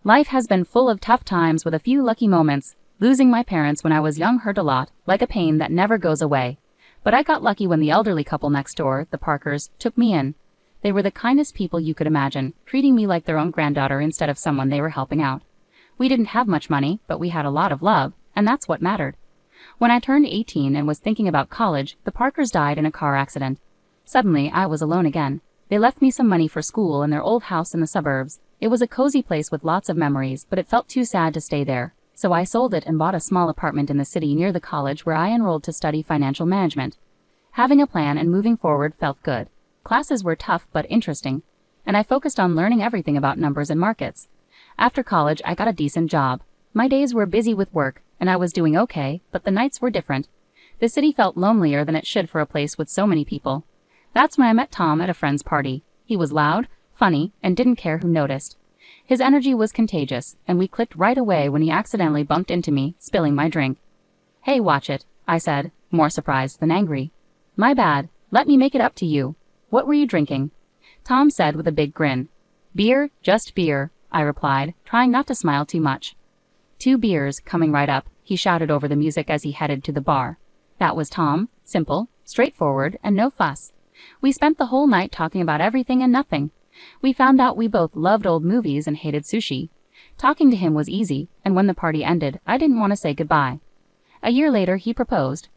Life has been full of tough times with a few lucky moments. Losing my parents when I was young hurt a lot, like a pain that never goes away. But I got lucky when the elderly couple next door, the Parkers, took me in. They were the kindest people you could imagine, treating me like their own granddaughter instead of someone they were helping out. We didn't have much money, but we had a lot of love, and that's what mattered. When I turned 18 and was thinking about college, the Parkers died in a car accident. Suddenly, I was alone again. They left me some money for school in their old house in the suburbs. It was a cozy place with lots of memories, but it felt too sad to stay there. So I sold it and bought a small apartment in the city near the college where I enrolled to study financial management. Having a plan and moving forward felt good. Classes were tough but interesting, and I focused on learning everything about numbers and markets. After college, I got a decent job. My days were busy with work, and I was doing okay, but the nights were different. The city felt lonelier than it should for a place with so many people. That's when I met Tom at a friend's party. He was loud, funny, and didn't care who noticed. His energy was contagious, and we clicked right away when he accidentally bumped into me, spilling my drink. "Hey, watch it," I said, more surprised than angry. "My bad. Let me make it up to you. What were you drinking?" Tom said with a big grin. "Beer, just beer," I replied, trying not to smile too much. "2 beers, coming right up," he shouted over the music as he headed to the bar. That was Tom, simple, straightforward, and no fuss. We spent the whole night talking about everything and nothing. We found out we both loved old movies and hated sushi. Talking to him was easy, and when the party ended, I didn't want to say goodbye. A year later, he proposed.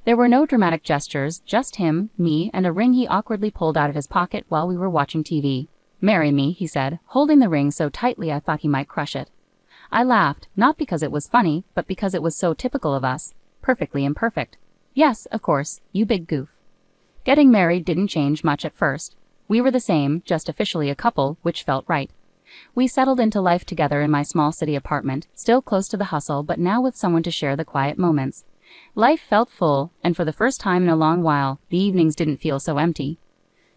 There were no dramatic gestures, just him, me, and a ring he awkwardly pulled out of his pocket while we were watching TV. "Marry me," he said, holding the ring so tightly I thought he might crush it. I laughed, not because it was funny, but because it was so typical of us. Perfectly imperfect. "Yes, of course, you big goof." Getting married didn't change much at first. We were the same, just officially a couple, which felt right. We settled into life together in my small city apartment, still close to the hustle, but now with someone to share the quiet moments. Life felt full, and for the first time in a long while, the evenings didn't feel so empty.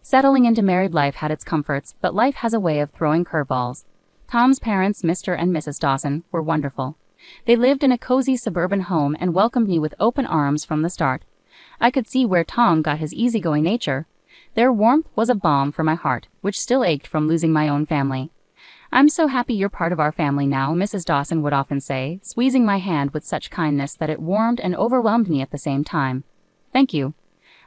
Settling into married life had its comforts, but life has a way of throwing curveballs. Tom's parents, Mr. and Mrs. Dawson, were wonderful. They lived in a cozy suburban home and welcomed me with open arms from the start. I could see where Tom got his easygoing nature. Their warmth was a balm for my heart, which still ached from losing my own family. "I'm so happy you're part of our family now," Mrs. Dawson would often say, squeezing my hand with such kindness that it warmed and overwhelmed me at the same time. "Thank you.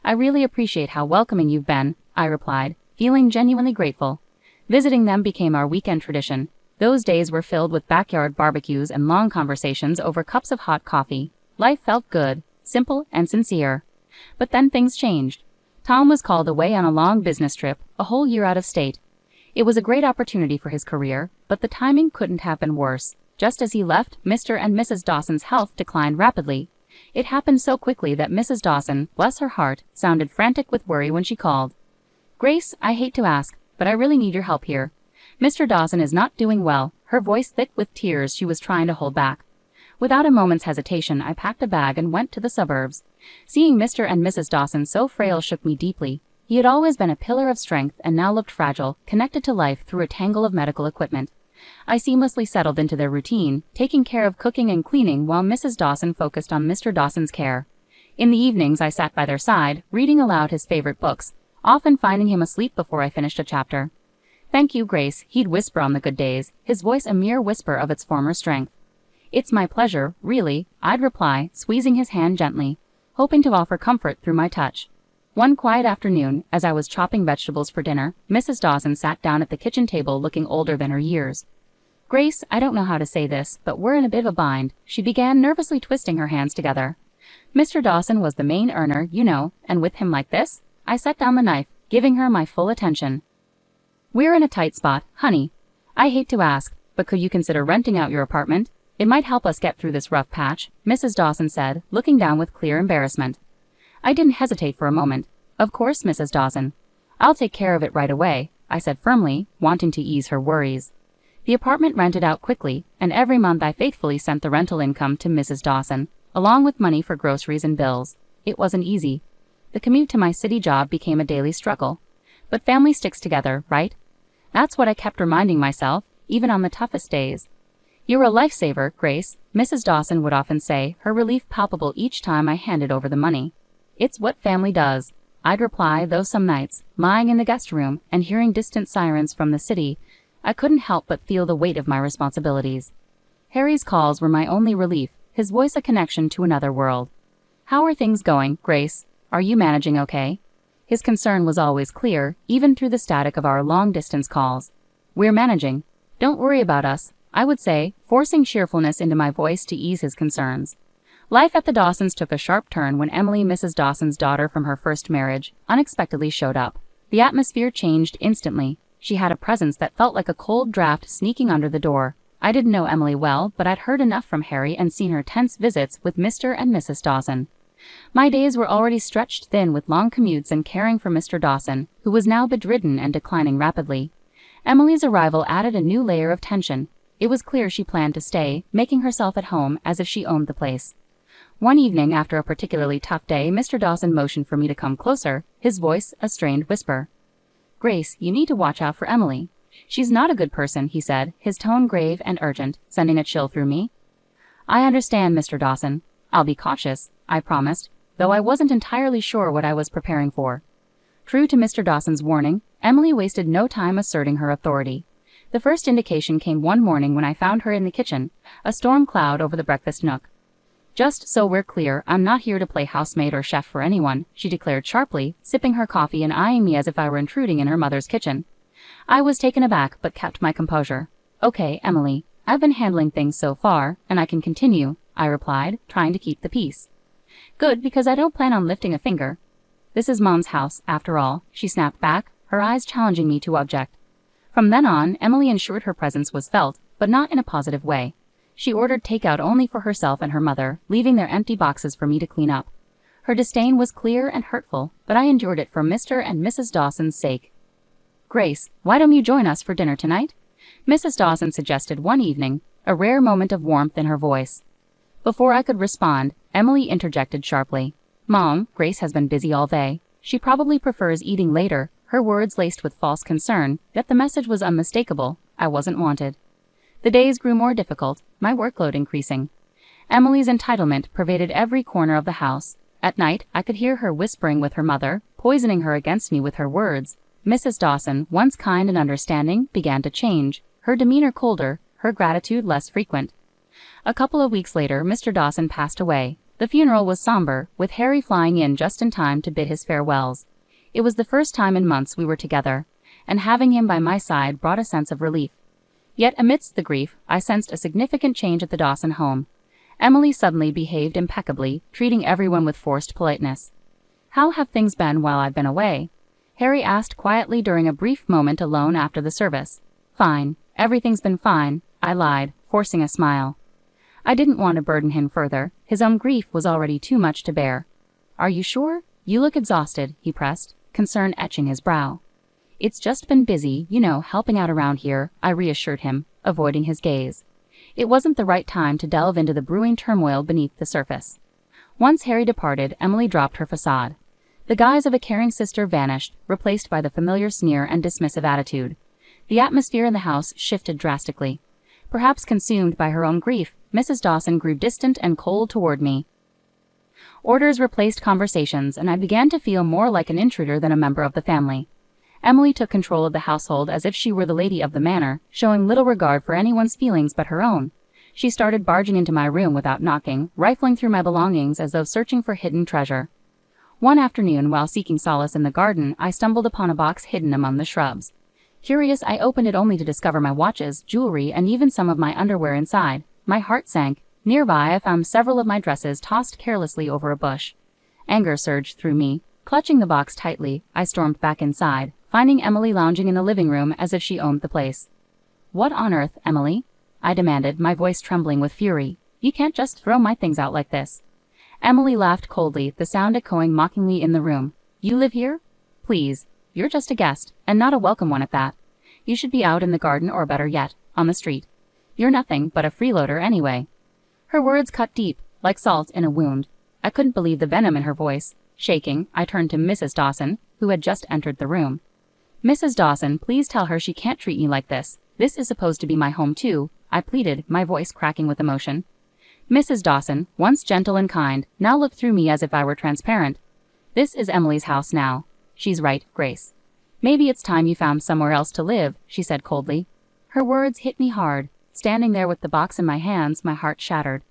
I really appreciate how welcoming you've been," I replied, feeling genuinely grateful. Visiting them became our weekend tradition. Those days were filled with backyard barbecues and long conversations over cups of hot coffee. Life felt good, simple, and sincere. But then things changed. Tom was called away on a long business trip, a whole year out of state. It was a great opportunity for his career, but the timing couldn't have been worse. Just as he left, Mr. and Mrs. Dawson's health declined rapidly. It happened so quickly that Mrs. Dawson, bless her heart, sounded frantic with worry when she called. "Grace, I hate to ask, but I really need your help here. Mr. Dawson is not doing well," her voice thick with tears she was trying to hold back. Without a moment's hesitation, I packed a bag and went to the suburbs. Seeing Mr. and Mrs. Dawson so frail shook me deeply. He had always been a pillar of strength and now looked fragile, connected to life through a tangle of medical equipment. I seamlessly settled into their routine, taking care of cooking and cleaning while Mrs. Dawson focused on Mr. Dawson's care. In the evenings, I sat by their side, reading aloud his favorite books, often finding him asleep before I finished a chapter. "Thank you, Grace," he'd whisper on the good days, his voice a mere whisper of its former strength. "It's my pleasure, really," I'd reply, squeezing his hand gently, hoping to offer comfort through my touch. One quiet afternoon, as I was chopping vegetables for dinner, Mrs. Dawson sat down at the kitchen table looking older than her years. "Grace, I don't know how to say this, but we're in a bit of a bind," she began, nervously twisting her hands together. "Mr. Dawson was the main earner, you know, and with him like this?" I set down the knife, giving her my full attention. "We're in a tight spot, honey. I hate to ask, but could you consider renting out your apartment? It might help us get through this rough patch," Mrs. Dawson said, looking down with clear embarrassment. I didn't hesitate for a moment. "Of course, Mrs. Dawson. I'll take care of it right away," I said firmly, wanting to ease her worries. The apartment rented out quickly, and every month I faithfully sent the rental income to Mrs. Dawson, along with money for groceries and bills. It wasn't easy. The commute to my city job became a daily struggle. But family sticks together, right? That's what I kept reminding myself, even on the toughest days. "You're a lifesaver, Grace," Mrs. Dawson would often say, her relief palpable each time I handed over the money. "It's what family does," I'd reply, though some nights, lying in the guest room and hearing distant sirens from the city, I couldn't help but feel the weight of my responsibilities. Harry's calls were my only relief, his voice a connection to another world. "How are things going, Grace? Are you managing okay?" His concern was always clear, even through the static of our long-distance calls. "We're managing. Don't worry about us," I would say, forcing cheerfulness into my voice to ease his concerns. Life at the Dawsons took a sharp turn when Emily, Mrs. Dawson's daughter from her first marriage, unexpectedly showed up. The atmosphere changed instantly. She had a presence that felt like a cold draft sneaking under the door. I didn't know Emily well, but I'd heard enough from Harry and seen her tense visits with Mr. and Mrs. Dawson. My days were already stretched thin with long commutes and caring for Mr. Dawson, who was now bedridden and declining rapidly. Emily's arrival added a new layer of tension. It was clear she planned to stay, making herself at home as if she owned the place. One evening, after a particularly tough day, Mr. Dawson motioned for me to come closer, his voice a strained whisper. "Grace, you need to watch out for Emily. She's not a good person," he said, his tone grave and urgent, sending a chill through me. "I understand, Mr. Dawson. I'll be cautious," I promised, though I wasn't entirely sure what I was preparing for. True to Mr. Dawson's warning, Emily wasted no time asserting her authority. The first indication came one morning when I found her in the kitchen, a storm cloud over the breakfast nook. "Just so we're clear, I'm not here to play housemaid or chef for anyone," she declared sharply, sipping her coffee and eyeing me as if I were intruding in her mother's kitchen. I was taken aback but kept my composure. "Okay, Emily, I've been handling things so far, and I can continue," I replied, trying to keep the peace. "Good, because I don't plan on lifting a finger." "This is Mom's house, after all," she snapped back, her eyes challenging me to object. From then on, Emily ensured her presence was felt, but not in a positive way. She ordered takeout only for herself and her mother, leaving their empty boxes for me to clean up. Her disdain was clear and hurtful, but I endured it for Mr. and Mrs. Dawson's sake. "Grace, why don't you join us for dinner tonight?" Mrs. Dawson suggested one evening, a rare moment of warmth in her voice. Before I could respond, Emily interjected sharply. "Mom, Grace has been busy all day. She probably prefers eating later," her words laced with false concern, yet the message was unmistakable. I wasn't wanted. The days grew more difficult, my workload increasing. Emily's entitlement pervaded every corner of the house. At night, I could hear her whispering with her mother, poisoning her against me with her words. Mrs. Dawson, once kind and understanding, began to change, her demeanor colder, her gratitude less frequent. A couple of weeks later, Mr. Dawson passed away. The funeral was somber, with Harry flying in just in time to bid his farewells. It was the first time in months we were together, and having him by my side brought a sense of relief. Yet amidst the grief, I sensed a significant change at the Dawson home. Emily suddenly behaved impeccably, treating everyone with forced politeness. "How have things been while I've been away?" Harry asked quietly during a brief moment alone after the service. "Fine. Everything's been fine," I lied, forcing a smile. I didn't want to burden him further. His own grief was already too much to bear. "Are you sure? You look exhausted," he pressed, concern etching his brow. "It's just been busy, helping out around here," I reassured him, avoiding his gaze. It wasn't the right time to delve into the brewing turmoil beneath the surface. Once Harry departed, Emily dropped her facade. The guise of a caring sister vanished, replaced by the familiar sneer and dismissive attitude. The atmosphere in the house shifted drastically. Perhaps consumed by her own grief, Mrs. Dawson grew distant and cold toward me. Orders replaced conversations, and I began to feel more like an intruder than a member of the family. Emily took control of the household as if she were the lady of the manor, showing little regard for anyone's feelings but her own. She started barging into my room without knocking, rifling through my belongings as though searching for hidden treasure. One afternoon, while seeking solace in the garden, I stumbled upon a box hidden among the shrubs. Curious, I opened it only to discover my watches, jewelry, and even some of my underwear inside. My heart sank. Nearby, I found several of my dresses tossed carelessly over a bush. Anger surged through me. Clutching the box tightly, I stormed back inside, finding Emily lounging in the living room as if she owned the place. "What on earth, Emily?" I demanded, my voice trembling with fury. "You can't just throw my things out like this." Emily laughed coldly, the sound echoing mockingly in the room. "You live here? Please. You're just a guest, and not a welcome one at that. You should be out in the garden or better yet, on the street. You're nothing but a freeloader anyway." Her words cut deep, like salt in a wound. I couldn't believe the venom in her voice. Shaking, I turned to Mrs. Dawson, who had just entered the room. "Mrs. Dawson, please tell her she can't treat me like this. This is supposed to be my home too," I pleaded, my voice cracking with emotion. Mrs. Dawson, once gentle and kind, now looked through me as if I were transparent. "This is Emily's house now." "She's right, Grace. Maybe it's time you found somewhere else to live," she said coldly. Her words hit me hard. Standing there with the box in my hands, my heart shattered.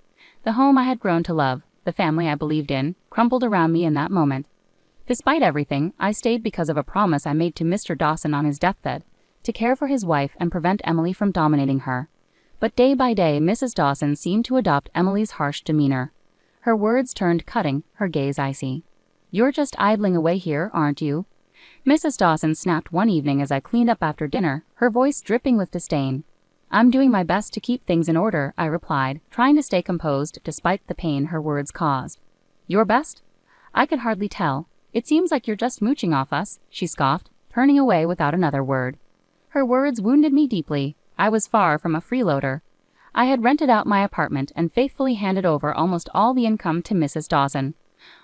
The home I had grown to love, the family I believed in, crumbled around me in that moment. Despite everything, I stayed because of a promise I made to Mr. Dawson on his deathbed, to care for his wife and prevent Emily from dominating her. But day by day, Mrs. Dawson seemed to adopt Emily's harsh demeanor. Her words turned cutting, her gaze icy. "You're just idling away here, aren't you?" Mrs. Dawson snapped one evening as I cleaned up after dinner, her voice dripping with disdain. "I'm doing my best to keep things in order," I replied, trying to stay composed despite the pain her words caused. "Your best?" "I could hardly tell. It seems like you're just mooching off us," she scoffed, turning away without another word. Her words wounded me deeply. I was far from a freeloader. I had rented out my apartment and faithfully handed over almost all the income to Mrs. Dawson.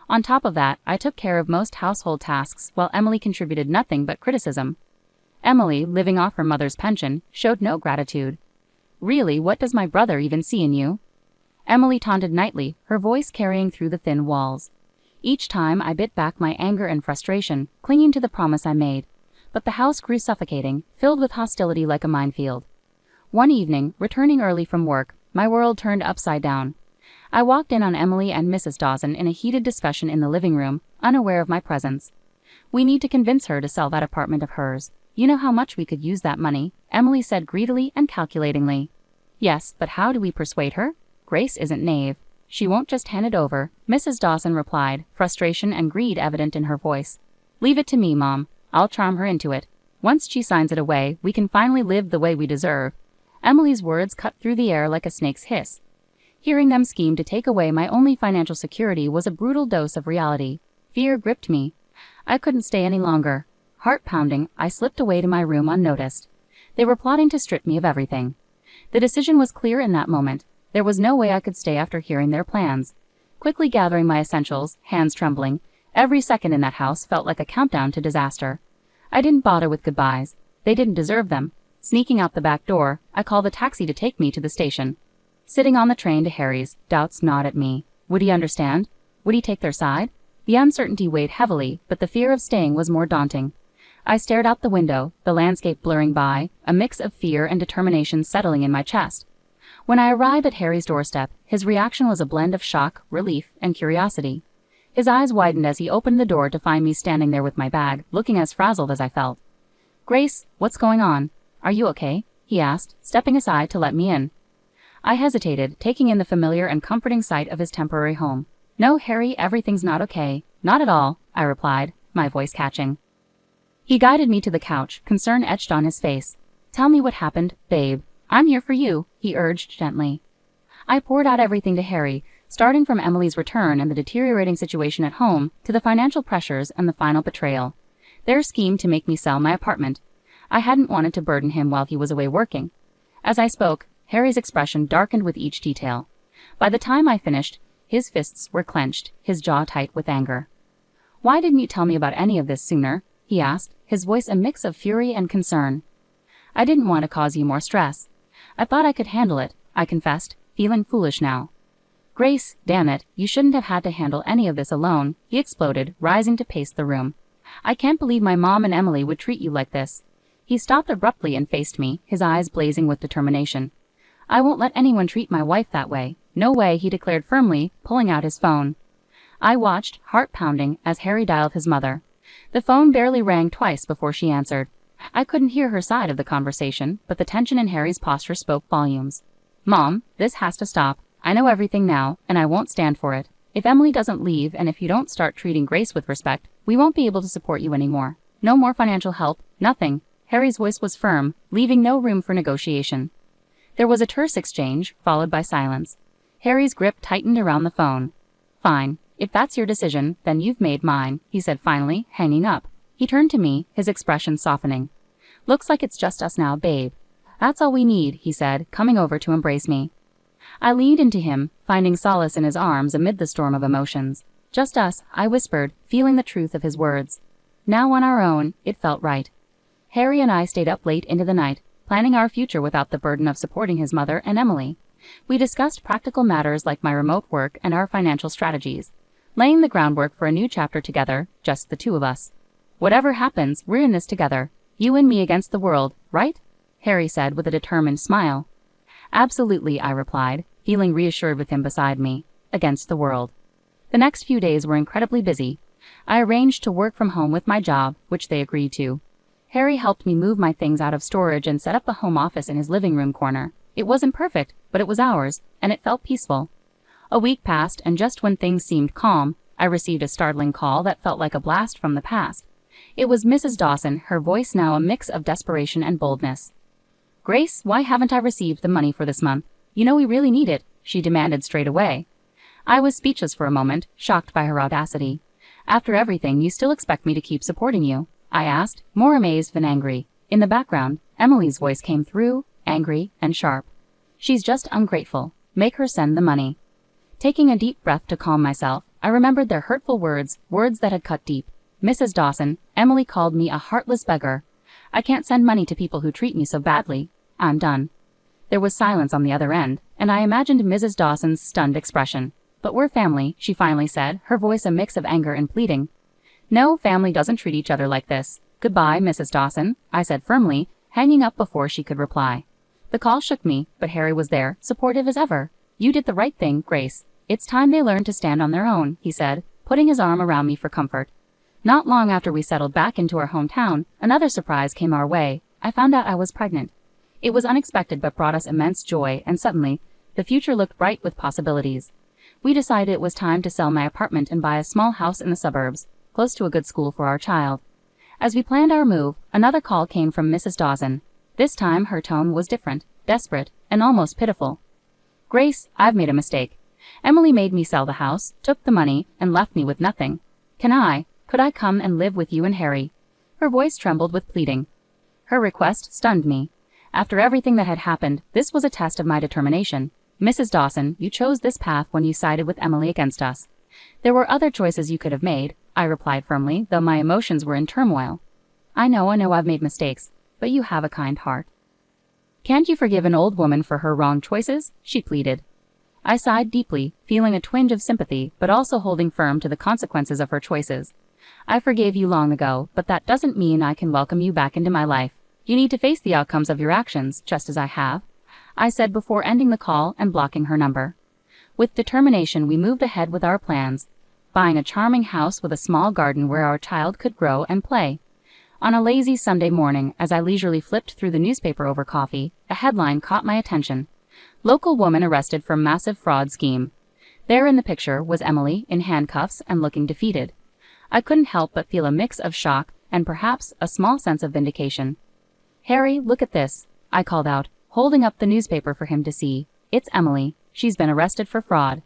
On top of that, I took care of most household tasks while Emily contributed nothing but criticism. Emily, living off her mother's pension, showed no gratitude. "Really, what does my brother even see in you?" Emily taunted nightly, her voice carrying through the thin walls. Each time I bit back my anger and frustration, clinging to the promise I made. But the house grew suffocating, filled with hostility like a minefield. One evening, returning early from work, my world turned upside down. I walked in on Emily and Mrs. Dawson in a heated discussion in the living room, unaware of my presence. "We need to convince her to sell that apartment of hers. You know how much we could use that money," Emily said greedily and calculatingly. "Yes, but how do we persuade her? Grace isn't naive. She won't just hand it over," Mrs. Dawson replied, frustration and greed evident in her voice. "Leave it to me, Mom. I'll charm her into it. Once she signs it away, we can finally live the way we deserve." Emily's words cut through the air like a snake's hiss. Hearing them scheme to take away my only financial security was a brutal dose of reality. Fear gripped me. I couldn't stay any longer. Heart pounding, I slipped away to my room unnoticed. They were plotting to strip me of everything. The decision was clear in that moment. There was no way I could stay after hearing their plans. Quickly gathering my essentials, hands trembling, every second in that house felt like a countdown to disaster. I didn't bother with goodbyes. They didn't deserve them. Sneaking out the back door, I called a taxi to take me to the station. Sitting on the train to Harry's, doubts gnawed at me. Would he understand? Would he take their side? The uncertainty weighed heavily, but the fear of staying was more daunting. I stared out the window, the landscape blurring by, a mix of fear and determination settling in my chest. When I arrived at Harry's doorstep, his reaction was a blend of shock, relief, and curiosity. His eyes widened as he opened the door to find me standing there with my bag, looking as frazzled as I felt. "Grace, what's going on? Are you okay?" he asked, stepping aside to let me in. I hesitated, taking in the familiar and comforting sight of his temporary home. "No, Harry, everything's not okay. Not at all," I replied, my voice catching. He guided me to the couch, concern etched on his face. "Tell me what happened, babe. I'm here for you," he urged gently. I poured out everything to Harry, starting from Emily's return and the deteriorating situation at home to the financial pressures and the final betrayal. Their scheme to make me sell my apartment. I hadn't wanted to burden him while he was away working. As I spoke, Harry's expression darkened with each detail. By the time I finished, his fists were clenched, his jaw tight with anger. "Why didn't you tell me about any of this sooner?" he asked, his voice a mix of fury and concern. "I didn't want to cause you more stress. I thought I could handle it," I confessed, feeling foolish now. "Grace, damn it, you shouldn't have had to handle any of this alone," he exploded, rising to pace the room. "I can't believe my mom and Emily would treat you like this." He stopped abruptly and faced me, his eyes blazing with determination. "I won't let anyone treat my wife that way. No way," he declared firmly, pulling out his phone. I watched, heart pounding, as Harry dialed his mother. The phone barely rang twice before she answered. I couldn't hear her side of the conversation, but the tension in Harry's posture spoke volumes. "Mom, this has to stop. I know everything now, and I won't stand for it. If Emily doesn't leave and if you don't start treating Grace with respect, we won't be able to support you anymore. No more financial help, nothing." Harry's voice was firm, leaving no room for negotiation. There was a terse exchange, followed by silence. Harry's grip tightened around the phone. "Fine. If that's your decision, then you've made mine," he said finally, hanging up. He turned to me, his expression softening. "Looks like it's just us now, babe." "That's all we need," he said, coming over to embrace me. I leaned into him, finding solace in his arms amid the storm of emotions. "Just us," I whispered, feeling the truth of his words. Now on our own, it felt right. Harry and I stayed up late into the night, planning our future without the burden of supporting his mother and Emily. We discussed practical matters like my remote work and our financial strategies, laying the groundwork for a new chapter together, just the two of us. "Whatever happens, we're in this together. You and me against the world, right?" Harry said with a determined smile. Absolutely, I replied, feeling reassured with him beside me, against the world. The next few days were incredibly busy. I arranged to work from home with my job, which they agreed to. Harry helped me move my things out of storage and set up a home office in his living room corner. It wasn't perfect, but it was ours, and it felt peaceful. A week passed, and just when things seemed calm, I received a startling call that felt like a blast from the past. It was Mrs. Dawson, her voice now a mix of desperation and boldness. "Grace, why haven't I received the money for this month? You know we really need it," she demanded straight away. I was speechless for a moment, shocked by her audacity. "After everything, you still expect me to keep supporting you?" I asked, more amazed than angry. In the background, Emily's voice came through, angry and sharp. "She's just ungrateful. Make her send the money." Taking a deep breath to calm myself, I remembered their hurtful words that had cut deep. "Mrs. Dawson, Emily called me a heartless beggar. I can't send money to people who treat me so badly. I'm done." There was silence on the other end, and I imagined Mrs. Dawson's stunned expression. "But we're family," she finally said, her voice a mix of anger and pleading. "No, family doesn't treat each other like this. Goodbye, Mrs. Dawson," I said firmly, hanging up before she could reply. The call shook me, but Harry was there, supportive as ever. "You did the right thing, Grace. It's time they learned to stand on their own," he said, putting his arm around me for comfort. Not long after we settled back into our hometown, another surprise came our way. I found out I was pregnant. It was unexpected but brought us immense joy, and suddenly, the future looked bright with possibilities. We decided it was time to sell my apartment and buy a small house in the suburbs, close to a good school for our child. As we planned our move, another call came from Mrs. Dawson. This time her tone was different, desperate, and almost pitiful. "Grace, I've made a mistake. Emily made me sell the house, took the money, and left me with nothing. Could I come and live with you and Harry?" Her voice trembled with pleading. Her request stunned me. After everything that had happened, this was a test of my determination. "Mrs. Dawson, you chose this path when you sided with Emily against us. There were other choices you could have made," I replied firmly, though my emotions were in turmoil. I know I've made mistakes, but you have a kind heart." "Can't you forgive an old woman for her wrong choices?" she pleaded. I sighed deeply, feeling a twinge of sympathy, but also holding firm to the consequences of her choices. "I forgave you long ago, but that doesn't mean I can welcome you back into my life. You need to face the outcomes of your actions, just as I have," I said before ending the call and blocking her number. With determination, we moved ahead with our plans, buying a charming house with a small garden where our child could grow and play. On a lazy Sunday morning, as I leisurely flipped through the newspaper over coffee, a headline caught my attention. "Local woman arrested for massive fraud scheme." There in the picture was Emily, in handcuffs and looking defeated. I couldn't help but feel a mix of shock and perhaps a small sense of vindication. "Harry, look at this," I called out, holding up the newspaper for him to see. "It's Emily. She's been arrested for fraud."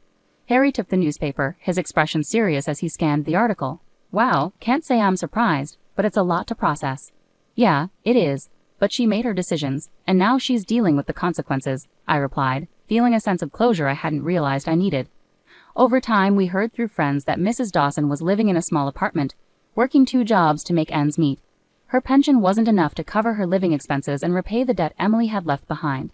Harry took the newspaper, his expression serious as he scanned the article. "Wow, can't say I'm surprised, but it's a lot to process." "Yeah, it is. But she made her decisions, and now she's dealing with the consequences," I replied, feeling a sense of closure I hadn't realized I needed. Over time, we heard through friends that Mrs. Dawson was living in a small apartment, working 2 jobs to make ends meet. Her pension wasn't enough to cover her living expenses and repay the debt Emily had left behind.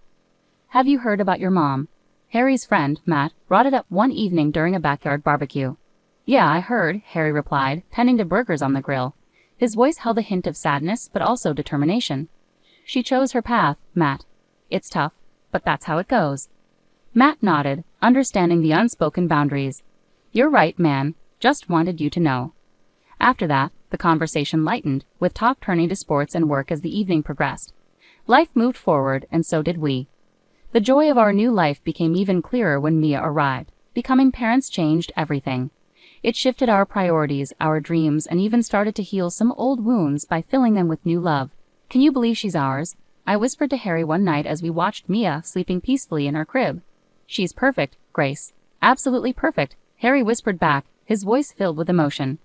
"Have you heard about your mom?" Harry's friend, Matt, brought it up one evening during a backyard barbecue. "Yeah, I heard," Harry replied, tending to burgers on the grill. His voice held a hint of sadness but also determination. "She chose her path, Matt. It's tough, but that's how it goes." Matt nodded, understanding the unspoken boundaries. "You're right, man. Just wanted you to know." After that, the conversation lightened, with talk turning to sports and work as the evening progressed. Life moved forward, and so did we. The joy of our new life became even clearer when Mia arrived. Becoming parents changed everything. It shifted our priorities, our dreams, and even started to heal some old wounds by filling them with new love. "Can you believe she's ours?" I whispered to Harry one night as we watched Mia sleeping peacefully in her crib. "She's perfect, Grace. Absolutely perfect," Harry whispered back, his voice filled with emotion.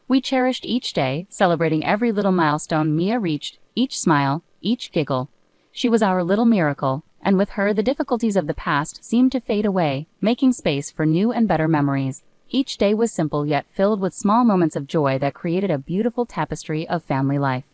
We cherished each day, celebrating every little milestone Mia reached, each smile, each giggle. She was our little miracle, and with her the difficulties of the past seemed to fade away, making space for new and better memories. Each day was simple yet filled with small moments of joy that created a beautiful tapestry of family life.